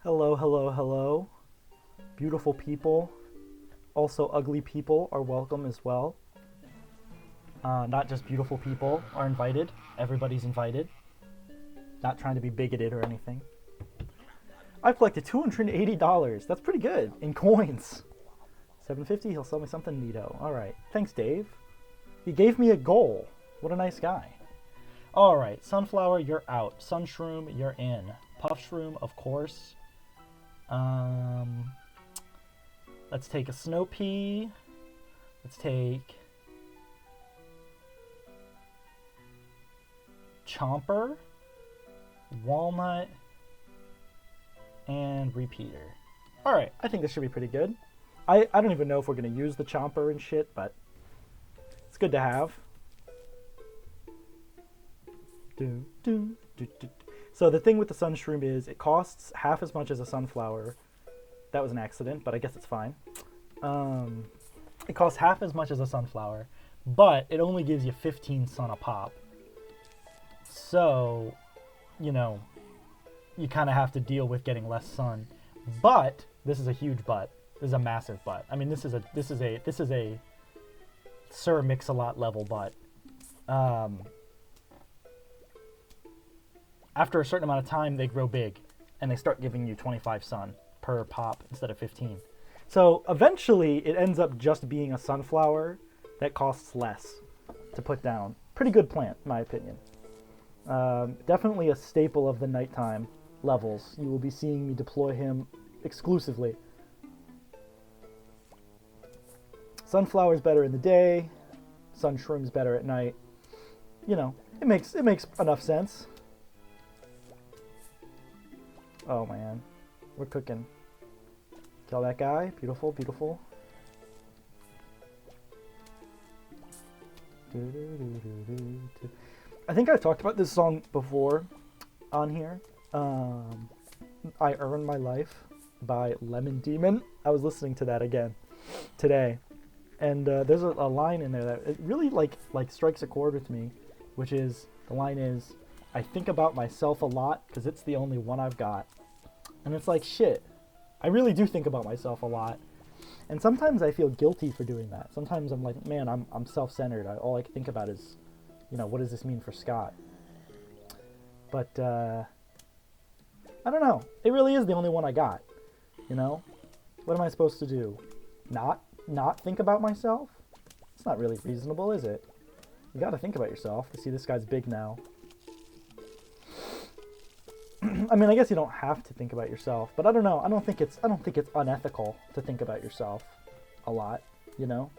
Hello, hello, hello. Beautiful people, also ugly people are welcome as well. Not just beautiful people are invited, everybody's invited. Not trying to be bigoted or anything. I've collected $280. That's pretty good in coins. 750, he'll sell me something neato. All right. Thanks, Dave. He gave me a goal. What a nice guy. All right. Sunflower, you're out. Sunshroom, you're in. Puffshroom, of course. Let's take a snow pea. Let's take chomper, walnut, and repeater. All right, I think this should be pretty good. I don't even know if we're going to use the chomper and shit, but it's good to have. So the thing with the sunshroom is it costs half as much as a sunflower. That was an accident, but I guess it's fine. It costs half as much as a sunflower, but it only gives you 15 sun a pop. So, you know, you kind of have to deal with getting less sun. But this is a huge but. This is a massive but. I mean, this is a Sir Mix-a-Lot level but. After a certain amount of time, they grow big, and they start giving you 25 sun per pop instead of 15. So eventually, it ends up just being a sunflower that costs less to put down. Pretty good plant, in my opinion. Definitely a staple of the nighttime levels. You will be seeing me deploy him exclusively. Sunflower's better in the day. Sunshroom's better at night. You know, it makes enough sense. Oh man, we're cooking. Kill that guy. Beautiful, beautiful. I think I've talked about this song before on here. I Earn My Life by Lemon Demon. I was listening to that again today. And there's a line in there that it really like strikes a chord with me, which is, the line is, I think about myself a lot because it's the only one I've got. And it's like, shit, I really do think about myself a lot. And sometimes I feel guilty for doing that. Sometimes I'm like, man, I'm self-centered. All I can think about is, you know, what does this mean for Scott? But I don't know. It really is the only one I got. You know? What am I supposed to do? Not think about myself? It's not really reasonable, is it? You gotta think about yourself to see this guy's big now. I mean, I guess you don't have to think about yourself, but I don't know. I don't think it's unethical to think about yourself a lot, you know?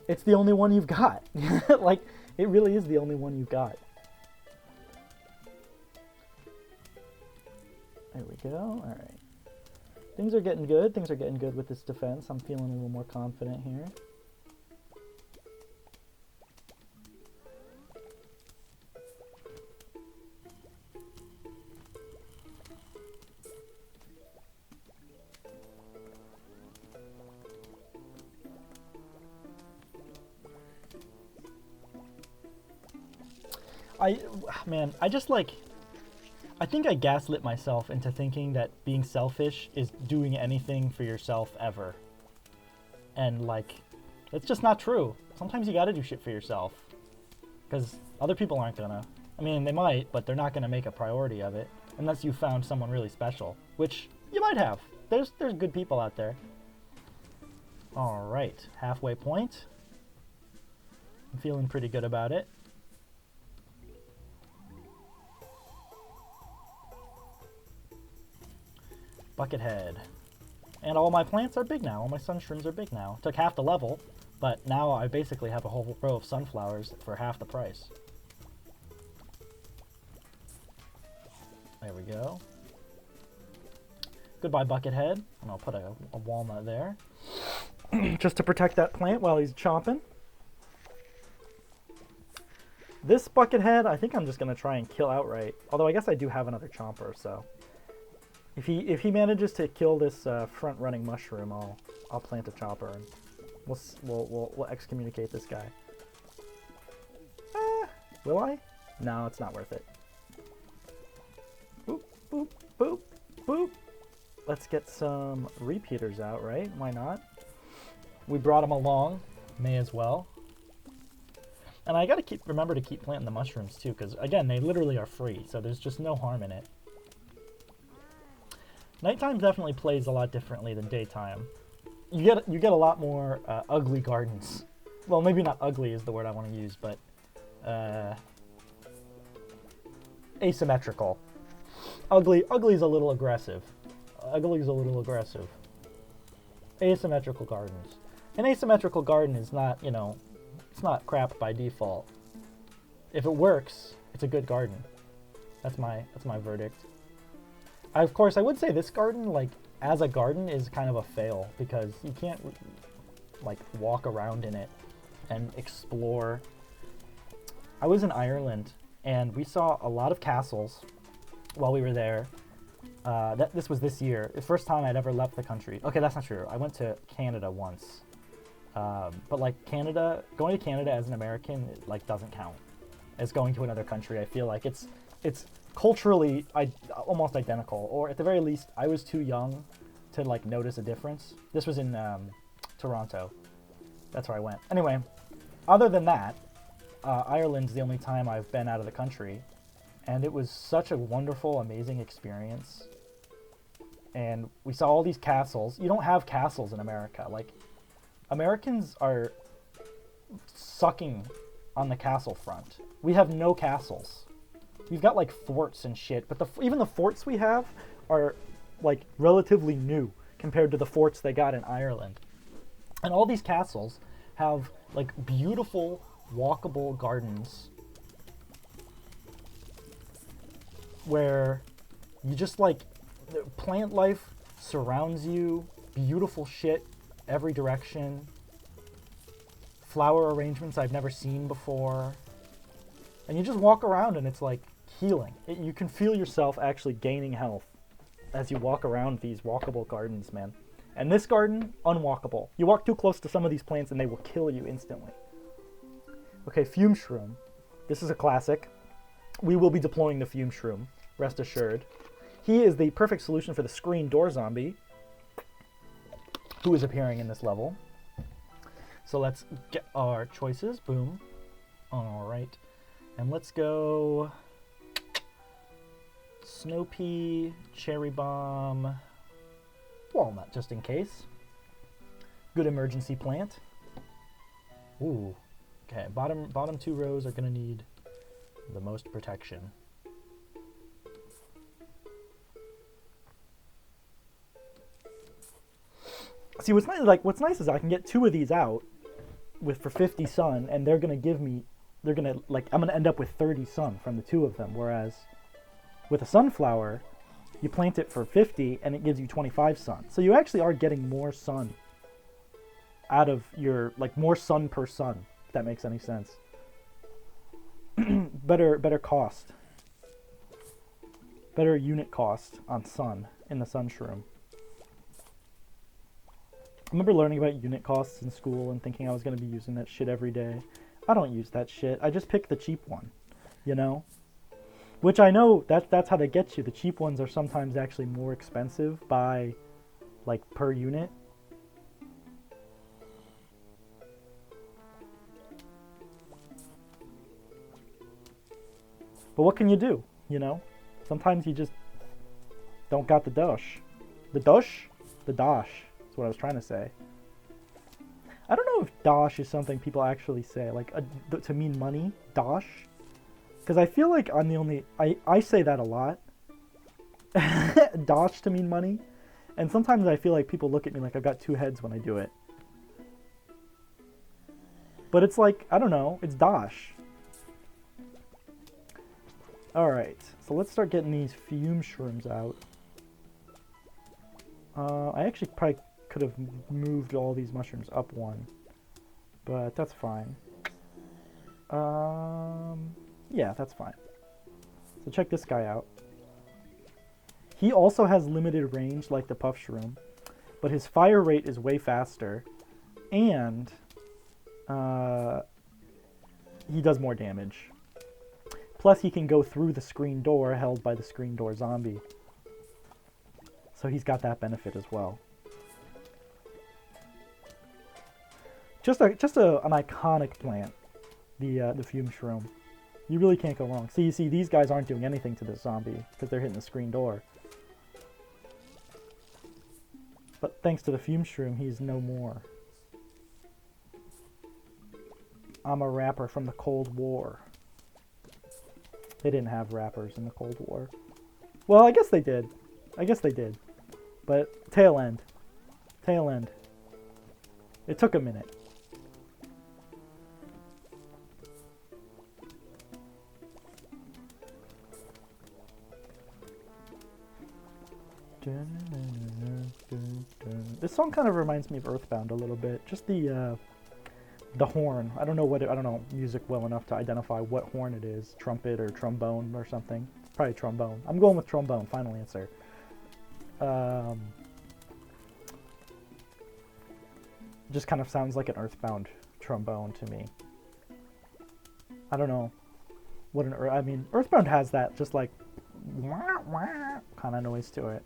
It's the only one you've got. Like, it really is the only one you've got. There we go. All right. Things are getting good. Things are getting good with this defense. I'm feeling a little more confident here. I think I gaslit myself into thinking that being selfish is doing anything for yourself ever. And like, it's just not true. Sometimes you gotta do shit for yourself. Because other people aren't gonna. I mean, they might, but they're not gonna make a priority of it. Unless you found someone really special. Which you might have. There's good people out there. Alright, halfway point. I'm feeling pretty good about it. Buckethead. And all my plants are big now. All my sunshrooms are big now. Took half the level, but now I basically have a whole row of sunflowers for half the price. There we go. Goodbye, Buckethead. And I'll put a walnut there. Just to protect that plant while he's chomping. This Buckethead, I think I'm just going to try and kill outright. Although I guess I do have another chomper, so... If he manages to kill this front-running mushroom, I'll plant a chopper and we'll excommunicate this guy. Will I? No, it's not worth it. Boop, boop, boop, boop. let's get some repeaters out, right? Why not? We brought them along. May as well. And I gotta remember to keep planting the mushrooms too, because again, they literally are free, so there's just no harm in it. Nighttime definitely plays a lot differently than daytime. You get a lot more ugly gardens. Well, maybe not ugly is the word I want to use, but asymmetrical. Ugly is a little aggressive. Asymmetrical gardens. An asymmetrical garden is not, you know, it's not crap by default. If it works, it's a good garden. That's my verdict. Of course, I would say this garden, like, as a garden, is kind of a fail because you can't, like, walk around in it and explore. I was in Ireland, and we saw a lot of castles while we were there. This was this year. The first time I'd ever left the country. Okay, that's not true. I went to Canada once. But, like, going to Canada as an American, like, doesn't count as going to another country. I feel like it's culturally almost identical, or at the very least, I was too young to, like, notice a difference. This was in Toronto. That's where I went. Anyway, other than that, Ireland's the only time I've been out of the country, and it was such a wonderful, amazing experience. And we saw all these castles. You don't have castles in America. Like, Americans are sucking on the castle front. We have no castles. We've got, like, forts and shit, but even the forts we have are, like, relatively new compared to the forts they got in Ireland. And all these castles have, like, beautiful, walkable gardens where you just, like, plant life surrounds you, beautiful shit every direction, flower arrangements I've never seen before, and you just walk around and it's, like, healing. You can feel yourself actually gaining health as you walk around these walkable gardens, man. And this garden, unwalkable. You walk too close to some of these plants and they will kill you instantly. Okay, Fume Shroom. This is a classic. We will be deploying the Fume Shroom, rest assured. He is the perfect solution for the screen door zombie, who is appearing in this level. So let's get our choices. Boom. All right. And let's go Snow Pea, Cherry Bomb, Walnut, just in case. Good emergency plant. Ooh. Okay, bottom two rows are going to need the most protection. See, what's nice is I can get 2 of these out for 50 sun, and they're going to give me, I'm going to end up with 30 sun from the 2 of them, whereas with a sunflower, you plant it for 50 and it gives you 25 sun. So you actually are getting more sun out of your, like, more sun per sun, if that makes any sense. better cost. Better unit cost on sun in the sun shroom. I remember learning about unit costs in school and thinking I was going to be using that shit every day. I don't use that shit. I just pick the cheap one, you know? Which I know that's how they get you. The cheap ones are sometimes actually more expensive by, like, per unit. But what can you do, you know? Sometimes you just don't got the dosh. The dosh? The dosh. That's what I was trying to say. I don't know if dosh is something people actually say, like, to mean money. Dosh? Because I feel like I'm the only... I say that a lot. Dosh to mean money. And sometimes I feel like people look at me like I've got 2 heads when I do it. But it's like, I don't know, it's dosh. Alright, so let's start getting these fume shrooms out. I actually probably could have moved all these mushrooms up 1. But that's fine. Yeah, that's fine. So check this guy out. He also has limited range like the puff shroom, but his fire rate is way faster, and he does more damage. Plus he can go through the screen door held by the screen door zombie. So he's got that benefit as well. Just an iconic plant, the fume shroom. You really can't go wrong. See, you see, these guys aren't doing anything to this zombie because they're hitting the screen door. But thanks to the fume shroom, he's no more. I'm a rapper from the Cold War. They didn't have rappers in the Cold War. Well, I guess they did. I guess they did. But tail end. Tail end. It took a minute. This song kind of reminds me of Earthbound a little bit. Just the horn. I don't know music well enough to identify what horn it is. Trumpet or trombone or something. It's probably trombone. I'm going with trombone. Final answer. Just kind of sounds like an Earthbound trombone to me. I don't know what Earthbound has that just like wah, wah, kind of noise to it.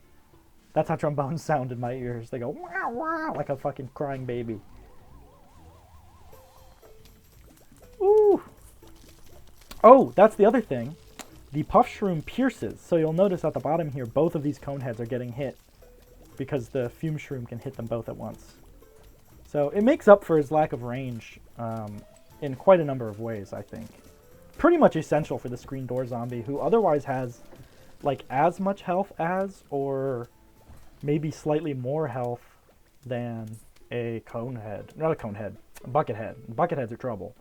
That's how trombones sound in my ears. They go wah, wah, like a fucking crying baby. Ooh. Oh, that's the other thing. The puff shroom pierces. So you'll notice at the bottom here, both of these cone heads are getting hit because the fume shroom can hit them both at once. So it makes up for his lack of range in quite a number of ways, I think. Pretty much essential for the screen door zombie, who otherwise has like as much health as, or maybe slightly more health than a cone head. Not a cone head, a bucket head. Bucket heads are trouble.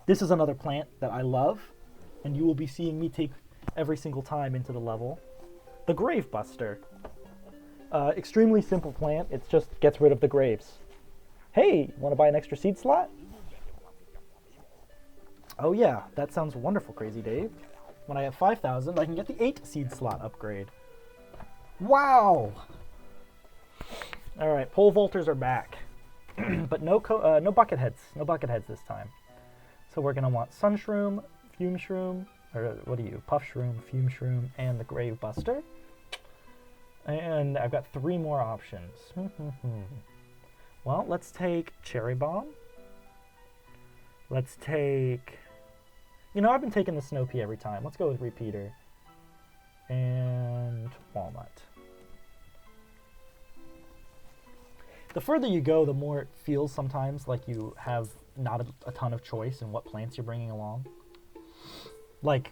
This is another plant that I love, and you will be seeing me take every single time into the level. The Grave Buster. Extremely simple plant. It just gets rid of the graves. Hey, want to buy an extra seed slot? Oh yeah, that sounds wonderful, Crazy Dave. When I have 5,000, I can get the 8 seed slot upgrade. Wow! Alright, pole vaulters are back. But no bucket heads. No bucket heads this time. So we're going to want Sun Shroom, Fume Shroom, or what are you? Puff Shroom, Fume Shroom, and the Grave Buster. And I've got 3 more options. Well, let's take Cherry Bomb. Let's take... You know, I've been taking the Snow Pea every time. Let's go with Repeater. And Walnut. The further you go, the more it feels sometimes like you have not a ton of choice in what plants you're bringing along. Like,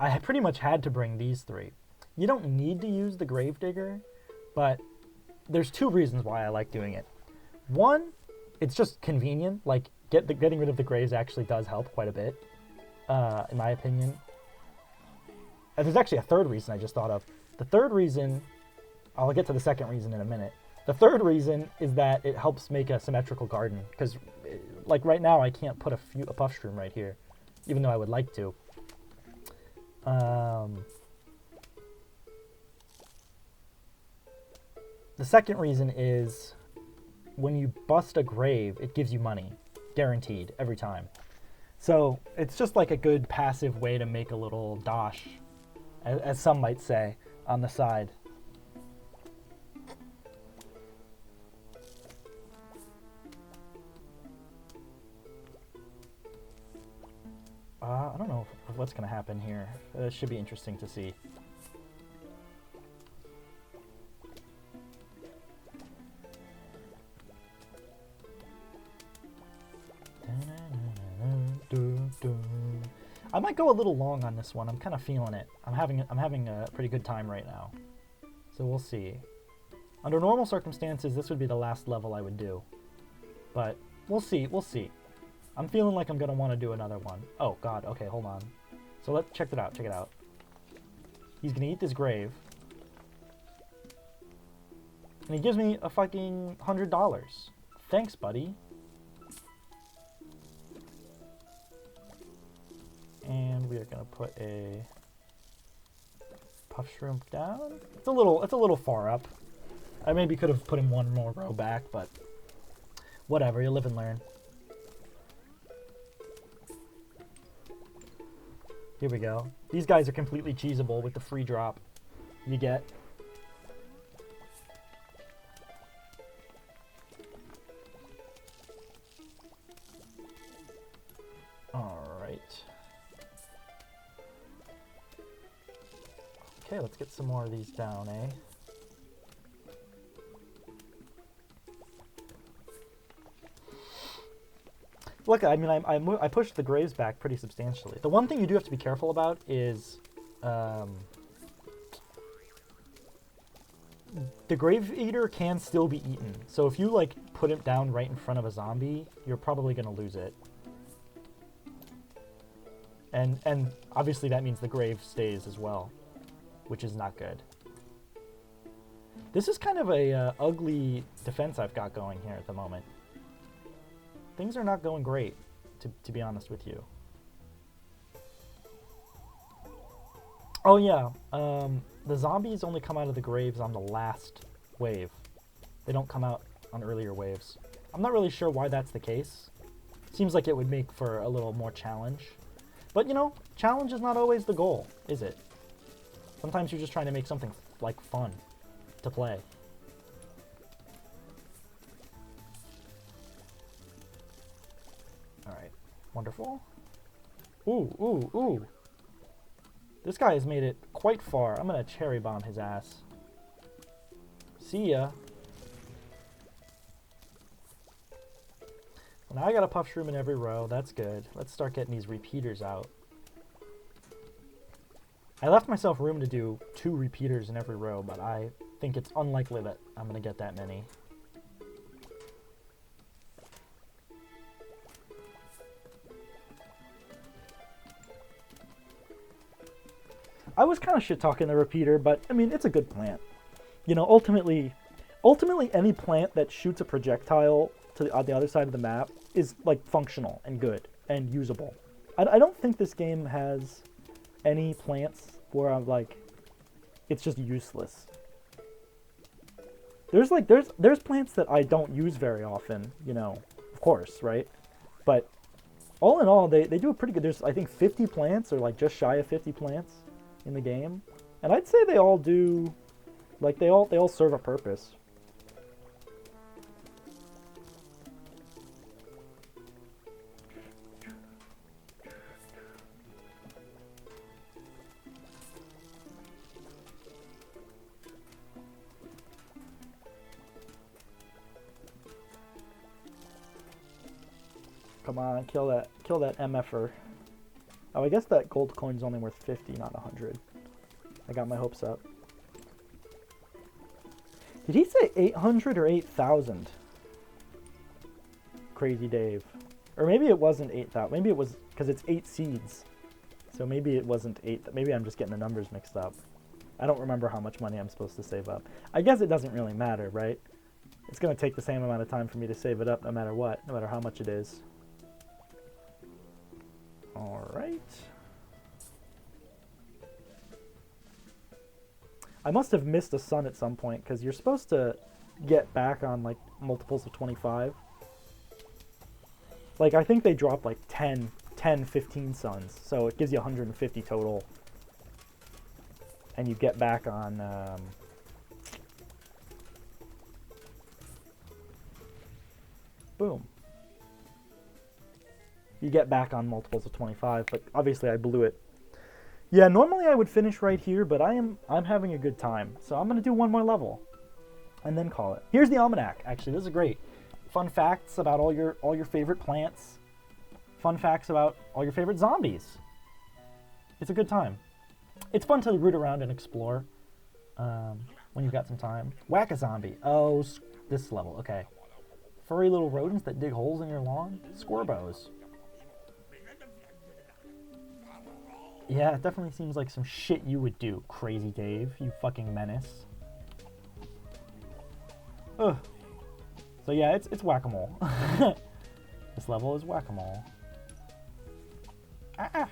I pretty much had to bring these 3. You don't need to use the Gravedigger, but there's 2 reasons why I like doing it. One, it's just convenient. Like, getting rid of the graves actually does help quite a bit, in my opinion. And there's actually a 3rd reason I just thought of. The 3rd reason, I'll get to the 2nd reason in a minute. The 3rd reason is that it helps make a symmetrical garden, because, like, right now I can't put a puff shroom right here, even though I would like to. The 2nd reason is when you bust a grave, it gives you money, guaranteed, every time. So it's just like a good passive way to make a little dosh, as some might say, on the side. I don't know what's going to happen here. It should be interesting to see. I might go a little long on this one. I'm kind of feeling it. I'm having a pretty good time right now. So we'll see. Under normal circumstances, this would be the last level I would do. But we'll see. We'll see. I'm feeling like I'm going to want to do another one. Oh, God. Okay, hold on. So let's check it out. Check it out. He's going to eat this grave. And he gives me a fucking $100. Thanks, buddy. And we are going to put a puff shroom down. It's a little far up. I maybe could have put him one more row back, but whatever. You live and learn. Here we go. These guys are completely cheesable with the free drop you get. Okay, let's get some more of these down, eh? Look, I mean, I pushed the graves back pretty substantially. The one thing you do have to be careful about is the Grave Eater can still be eaten. So if you, like, put it down right in front of a zombie, you're probably going to lose it. And obviously that means the grave stays as well, which is not good. This is kind of a ugly defense I've got going here at the moment. Things are not going great, to be honest with you. Oh yeah, the zombies only come out of the graves on the last wave. They don't come out on earlier waves. I'm not really sure why that's the case. Seems like it would make for a little more challenge. But, you know, challenge is not always the goal, is it? Sometimes you're just trying to make something, like, fun to play. Alright, wonderful. Ooh, ooh, ooh. This guy has made it quite far. I'm gonna cherry bomb his ass. See ya. Now I got a puff shroom in every row. That's good. Let's start getting these repeaters out. I left myself room to do 2 repeaters in every row, but I think it's unlikely that I'm going to get that many. I was kind of shit-talking the repeater, but, I mean, it's a good plant. You know, ultimately any plant that shoots a projectile on the other side of the map is, like, functional and good and usable. I don't think this game has any plants where I'm like, it's just useless. There's plants that I don't use very often, you know, of course, right? But all in all, they do a pretty good. There's, I think, 50 plants, or like just shy of 50 plants in the game, and I'd say they all do, like, they all serve a purpose. Come on, kill that MFer. Oh, I guess that gold coin's only worth 50, not 100. I got my hopes up. Did he say 800 or 8,000? Crazy Dave. Or maybe it wasn't 8,000. Maybe it was, because it's 8 seeds. So maybe it wasn't 8. Maybe I'm just getting the numbers mixed up. I don't remember how much money I'm supposed to save up. I guess it doesn't really matter, right? It's going to take the same amount of time for me to save it up no matter what, no matter how much it is. Alright. I must have missed a sun at some point, because you're supposed to get back on, like, multiples of 25. Like, I think they drop, like, 10, 15 suns, so it gives you 150 total. And you get back on, boom. You get back on multiples of 25, but obviously I blew it. Yeah, normally I would finish right here, but I'm having a good time. So I'm going to do one more level and then call it. Here's the almanac. Actually, this is great. Fun facts about all your favorite plants. Fun facts about all your favorite zombies. It's a good time. It's fun to root around and explore when you've got some time. Whack a zombie. Oh, this level. Okay. Furry little rodents that dig holes in your lawn. Squirbows. Yeah, it definitely seems like some shit you would do, Crazy Dave, you fucking menace. Ugh. So yeah, it's whack-a-mole. This level is whack-a-mole. Ah!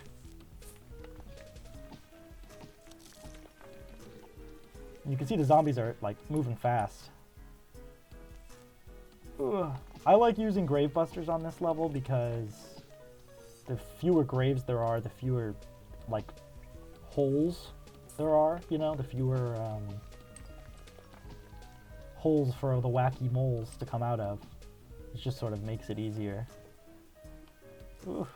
You can see the zombies are, like, moving fast. Ugh. I like using grave busters on this level because the fewer graves there are, the fewer, like, holes there are, you know, the fewer holes for the wacky moles to come out of. It just sort of makes it easier. Oof.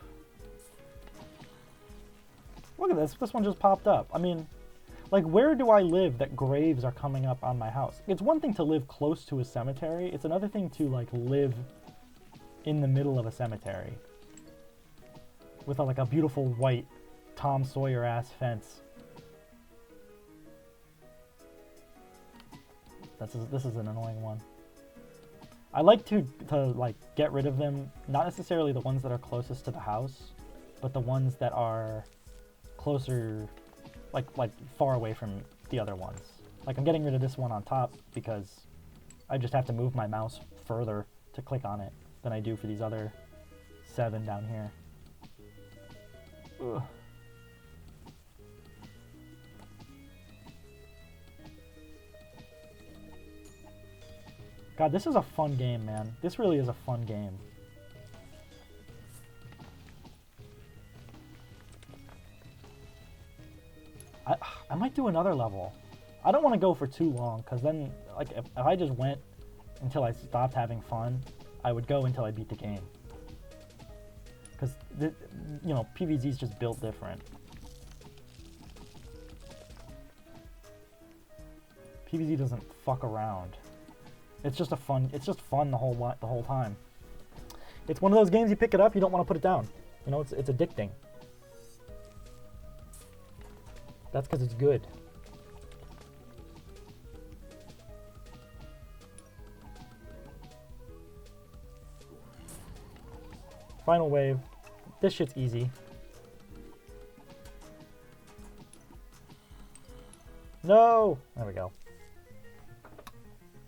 Look at this. This one just popped up. I mean, Like, where do I live that graves are coming up on my house? It's one thing to live close to a cemetery. It's another thing to, like, live in the middle of a cemetery with like a beautiful white Tom Sawyer ass fence. This is an annoying one. I like to like get rid of them, not necessarily the ones that are closest to the house, but the ones that are closer, like far away from the other ones. Like I'm getting rid of this one on top because I just have to move my mouse further to click on it than I do for these other 7 down here. Ugh. God, this is a fun game, man. This really is a fun game. I might do another level. I don't want to go for too long, because then, like, if I just went until I stopped having fun, I would go until I beat the game. Because, you know, PvZ is just built different. PvZ doesn't fuck around. It's just fun the whole time. It's one of those games you pick it up, you don't want to put it down. You know, it's addicting. That's because it's good. Final wave. This shit's easy. No! There we go.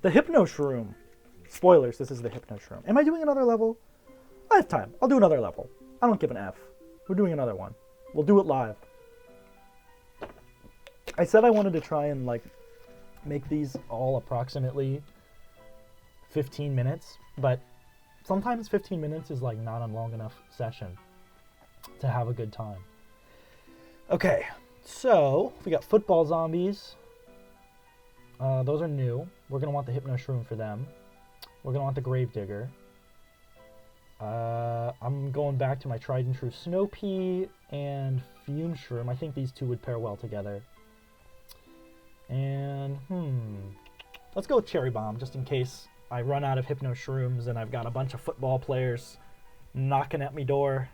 The Hypno Shroom. Spoilers, this is the Hypno Shroom. Am I doing another level? I have time. I'll do another level. I don't give an F. We're doing another one. We'll do it live. I said I wanted to try and, like, make these all approximately 15 minutes, but sometimes 15 minutes is, like, not a long enough session to have a good time. Okay, so we got football zombies. Those are new. We're going to want the Hypno Shroom for them. We're going to want the Gravedigger. I'm going back to my tried and true Snow Pea and Fume Shroom. I think these two would pair well together. And, let's go with Cherry Bomb, just in case I run out of Hypno Shrooms and I've got a bunch of football players knocking at me door.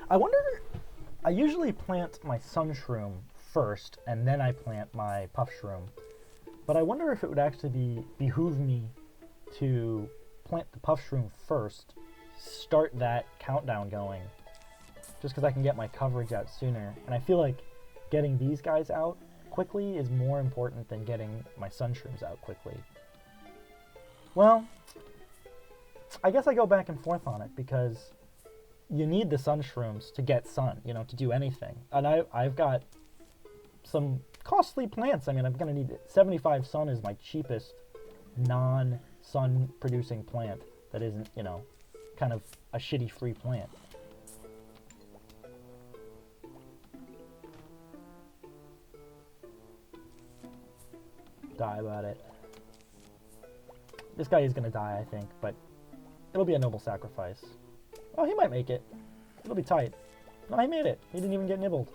I wonder, I usually plant my Sun Shroom first, and then I plant my Puff Shroom. But I wonder if it would actually behoove me to plant the Puff Shroom first, start that countdown going, just because I can get my coverage out sooner. And I feel like getting these guys out quickly is more important than getting my Sun Shrooms out quickly. Well, I guess I go back and forth on it, because you need the Sun Shrooms to get sun, you know, to do anything. And I've got some costly plants. I mean, I'm going to need 75 sun is my cheapest non-sun producing plant that isn't, you know, kind of a shitty free plant. Die about it. This guy is going to die, I think, but it'll be a noble sacrifice. Oh, he might make it. It'll be tight. No, he made it. He didn't even get nibbled.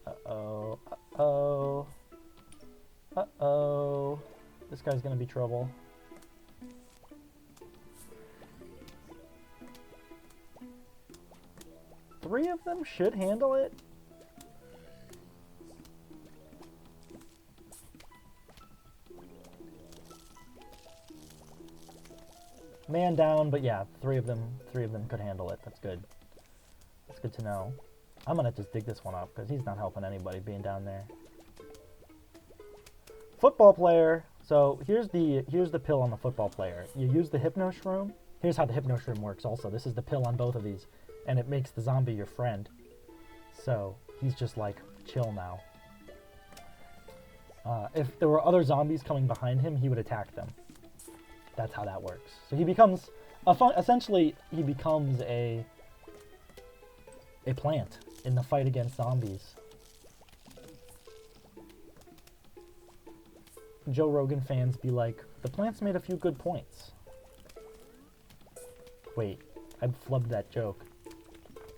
Uh-oh. Uh-oh. Uh-oh. This guy's gonna be trouble. Three of them should handle it. Man down, but yeah, three of them could handle it. That's good. That's good to know. I'm gonna just dig this one up because he's not helping anybody being down there. Football player. So here's the pill on the football player. You use the Hypno Shroom. Here's how the Hypno Shroom works also. This is the pill on both of these, and it makes the zombie your friend. So he's just like, chill now. If there were other zombies coming behind him, he would attack them. That's how that works. So he becomes Essentially, he becomes a plant in the fight against zombies. Joe Rogan fans be like, the plants made a few good points. Wait, I flubbed that joke.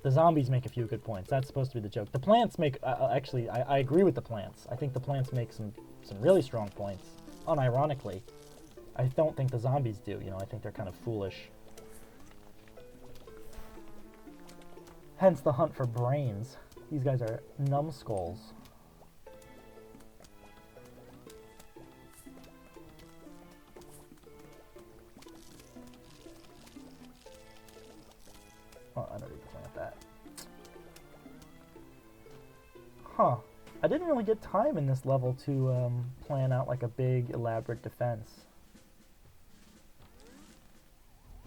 The zombies make a few good points. That's supposed to be the joke. The plants make... actually, I agree with the plants. I think the plants make some really strong points. Unironically. I don't think the zombies do. You know, I think they're kind of foolish. Hence the hunt for brains. These guys are numbskulls. Oh, I don't need to plant that. Huh. I didn't really get time in this level to plan out like a big, elaborate defense.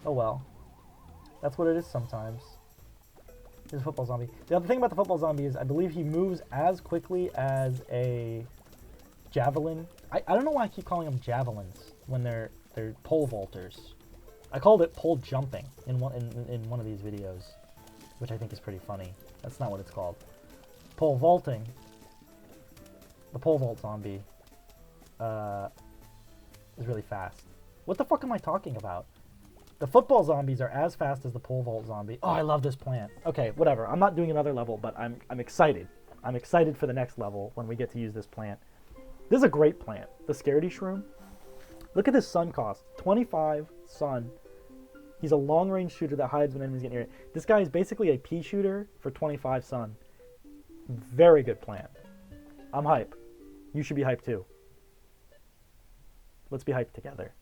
Oh well. That's what it is sometimes. Here's a football zombie. The other thing about the football zombie is I believe he moves as quickly as a javelin. I don't know why I keep calling them javelins when they're pole vaulters. I called it pole jumping in one of these videos, which I think is pretty funny. That's not what it's called. Pole vaulting. The pole vault zombie is really fast. What the fuck am I talking about? The football zombies are as fast as the pole vault zombie. Oh, I love this plant. Okay, whatever. I'm not doing another level, but I'm excited. I'm excited for the next level when we get to use this plant. This is a great plant. The Scaredy Shroom. Look at this sun cost. 25 sun. He's a long-range shooter that hides when enemies get near it. This guy is basically a pea shooter for 25 sun. Very good plant. I'm hype. You should be hyped too. Let's be hyped together.